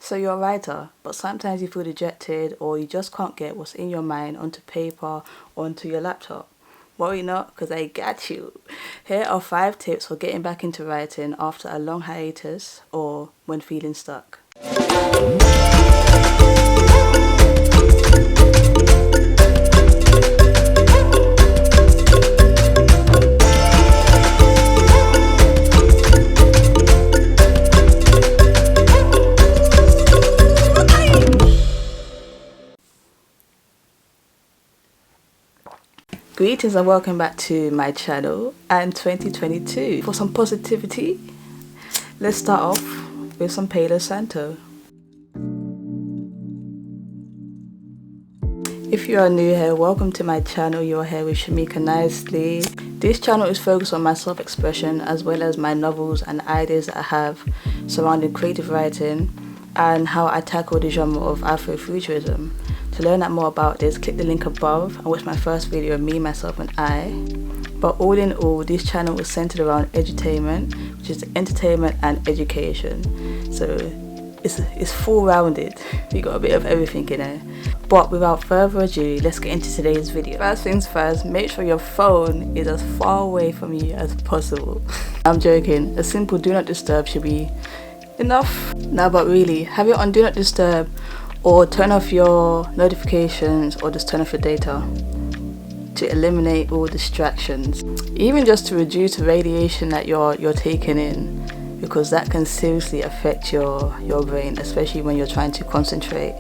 So you're a writer, but sometimes you feel dejected or you just can't get what's in your mind onto paper or onto your laptop. Worry not, because I got you. Here are 5 tips for getting back into writing after a long hiatus or when feeling stuck. Greetings and welcome back to my channel and 2022. For some positivity, let's start off with some Palo Santo. If you are new here, welcome to my channel. You're here with Shamika Nicely. This channel is focused on my self-expression as well as my novels and ideas that I have surrounding creative writing and how I tackle the genre of Afrofuturism. To learn out more about this, click the link above and watch my first video of me, myself and I. But all in all, this channel is centered around edutainment, which is entertainment and education. So it's full-rounded. We got a bit of everything in there. But without further ado, let's get into today's video. First things first, make sure your phone is as far away from you as possible. I'm joking, a simple do not disturb should be enough. No, but really, have it on do not disturb or turn off your notifications or just turn off your data to eliminate all distractions. Even just to reduce the radiation that you're taking in, because that can seriously affect your brain, especially when you're trying to concentrate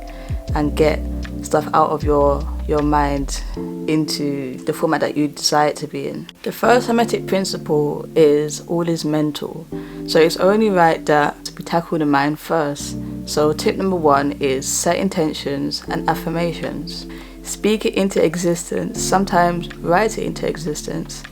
and get stuff out of your mind into the format that you desire it to be in. The first Hermetic principle is all is mental. So it's only right that we tackle the mind first. So tip number 1 is set intentions and affirmations. Speak it into existence, sometimes write it into existence,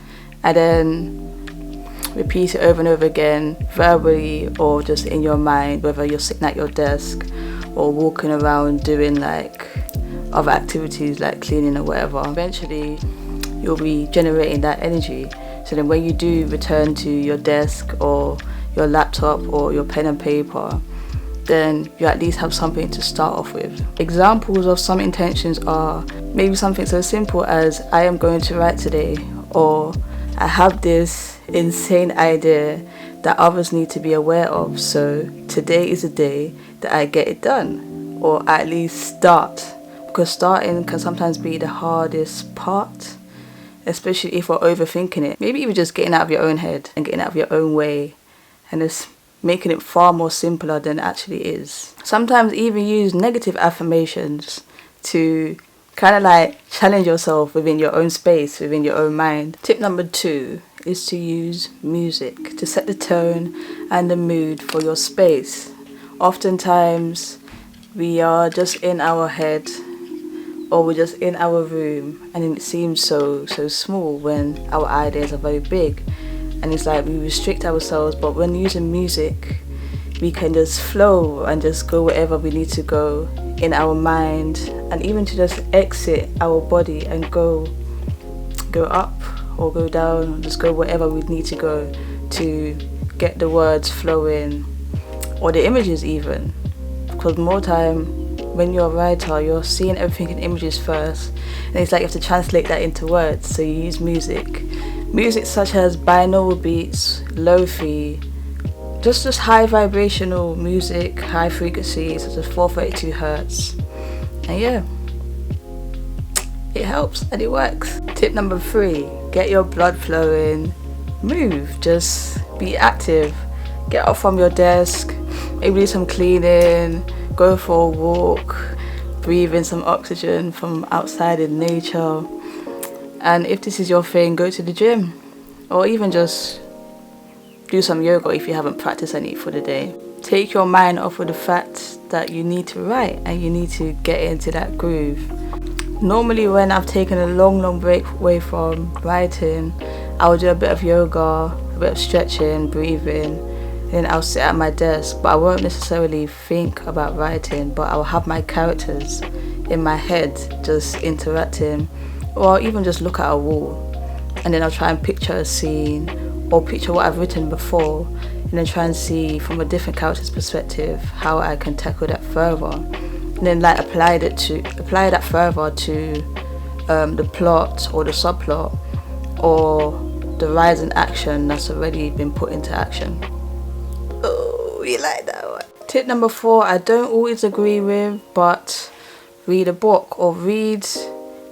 and then repeat it over and over again, verbally or just in your mind, whether you're sitting at your desk or walking around doing like other activities like cleaning or whatever. Eventually you'll be generating that energy, so then when you do return to your desk or your laptop or your pen and paper, then you at least have something to start off with. Examples of some intentions are maybe something so simple as I am going to write today, or I have this insane idea that others need to be aware of, so today is the day that I get it done, or at least start, because starting can sometimes be the hardest part, especially if we're overthinking it. Maybe even just getting out of your own head and getting out of your own way and just making it far more simpler than it actually is. Sometimes even use negative affirmations to kind of like challenge yourself within your own space, within your own mind. Tip number 2 is to use music to set the tone and the mood for your space. Oftentimes we are just in our head or we're just in our room and it seems so small when our ideas are very big. And it's like we restrict ourselves, but when using music, we can just flow and just go wherever we need to go in our mind, and even to just exit our body and go up or go down, just go wherever we need to go to get the words flowing or the images even. Because more time when you're a writer, you're seeing everything in images first, and it's like you have to translate that into words, so you use music. Music such as binaural beats, lo-fi, just high vibrational music, high frequency such as 432 Hertz. And yeah, it helps and it works. Tip number 3, get your blood flowing, move, just be active. Get up from your desk, maybe do some cleaning, go for a walk, breathe in some oxygen from outside in nature. And if this is your thing, go to the gym or even just do some yoga if you haven't practiced any for the day. Take your mind off of the fact that you need to write and you need to get into that groove. Normally when I've taken a long break away from writing, I'll do a bit of yoga, a bit of stretching, breathing, then I'll sit at my desk, but I won't necessarily think about writing, but I'll have my characters in my head just interacting, or even just look at a wall and then I'll try and picture a scene or picture what I've written before and then try and see from a different character's perspective how I can tackle that further, and then like apply that further to the plot or the subplot or the rise in action that's already been put into action. Oh, you like that one? Tip number 4, I don't always agree with, but read a book or read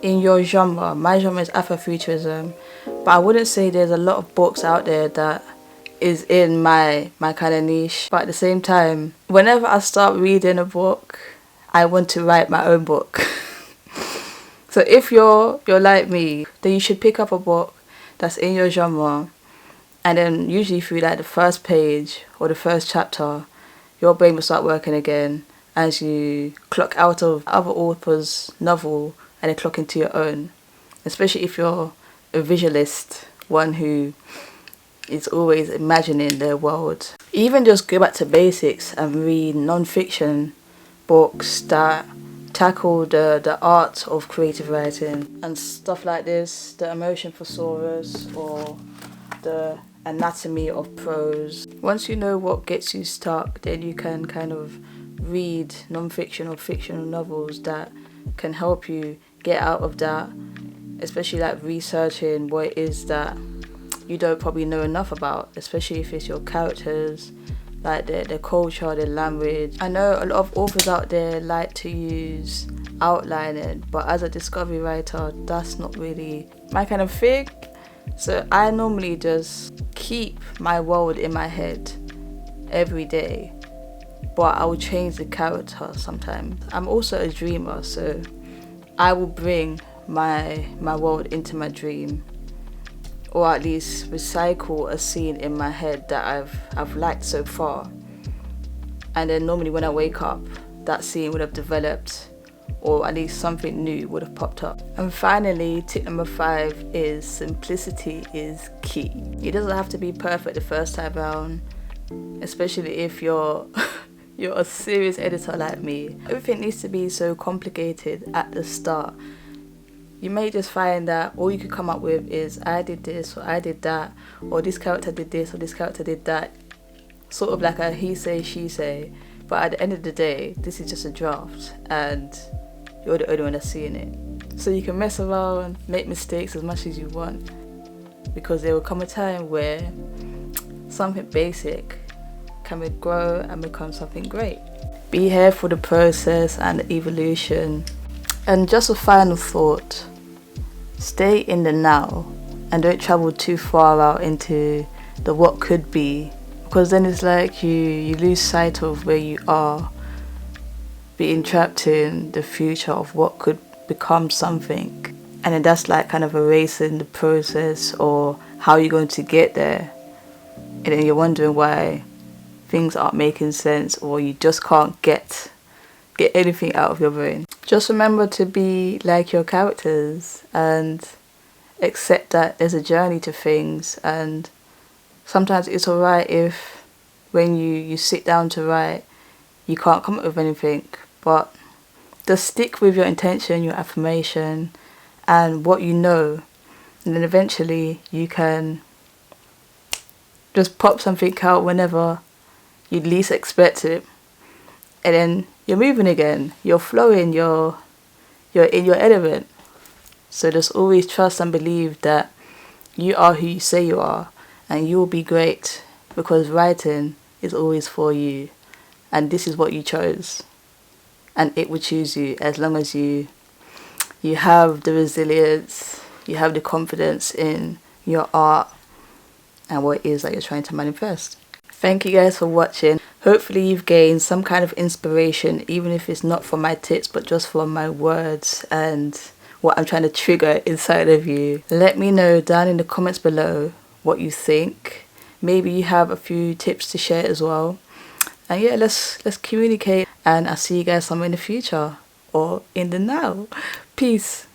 in your genre. My genre is Afrofuturism, but I wouldn't say there's a lot of books out there that is in my kind of niche. But at the same time, whenever I start reading a book, I want to write my own book. So if you're like me, then you should pick up a book that's in your genre, and then usually through like the first page or the first chapter, your brain will start working again as you clock out of other authors' novel and then clock into your own. Especially if you're a visualist, one who is always imagining their world. Even just go back to basics and read non-fiction books that tackle the art of creative writing and stuff like this, the Emotion Thesaurus or the Anatomy of Prose. Once you know what gets you stuck, then you can kind of read non-fiction or fictional novels that can help you get out of that, especially like researching what it is that you don't probably know enough about, especially if it's your characters, like their culture, their language. I know a lot of authors out there like to use outlining, but as a discovery writer, that's not really my kind of thing. So I normally just keep my world in my head every day, but I will change the character sometimes. I'm also a dreamer, so I will bring my world into my dream, or at least recycle a scene in my head that I've liked so far, and then normally when I wake up, that scene would have developed, or at least something new would have popped up. And finally, tip number 5 is simplicity is key. It doesn't have to be perfect the first time around, especially if you're a serious editor like me. Everything needs to be so complicated at the start. You may just find that all you could come up with is I did this or I did that, or this character did this or this character did that. Sort of like a he say, she say. But at the end of the day, this is just a draft and you're the only one that's seeing it. So you can mess around, make mistakes as much as you want, because there will come a time where something basic can grow and become something great. Be here for the process and the evolution. And just a final thought, stay in the now and don't travel too far out into the what could be, because then it's like you lose sight of where you are, being trapped in the future of what could become something, and then that's like kind of erasing the process or how you're going to get there, and then you're wondering why things aren't making sense, or you just can't get anything out of your brain. Just remember to be like your characters and accept that there's a journey to things, and sometimes it's alright if when you sit down to write you can't come up with anything, but just stick with your intention, your affirmation and what you know, and then eventually you can just pop something out whenever you least expect it, and then you're moving again, you're flowing, you're in your element. So just always trust and believe that you are who you say you are, and you will be great, because writing is always for you, and this is what you chose, and it will choose you as long as you have the resilience, you have the confidence in your art and what it is that you're trying to manifest. Thank you guys for watching. Hopefully you've gained some kind of inspiration, even if it's not from my tips but just from my words and what I'm trying to trigger inside of you. Let me know down in the comments below what you think. Maybe you have a few tips to share as well. And yeah, let's communicate, and I'll see you guys somewhere in the future or in the now. Peace.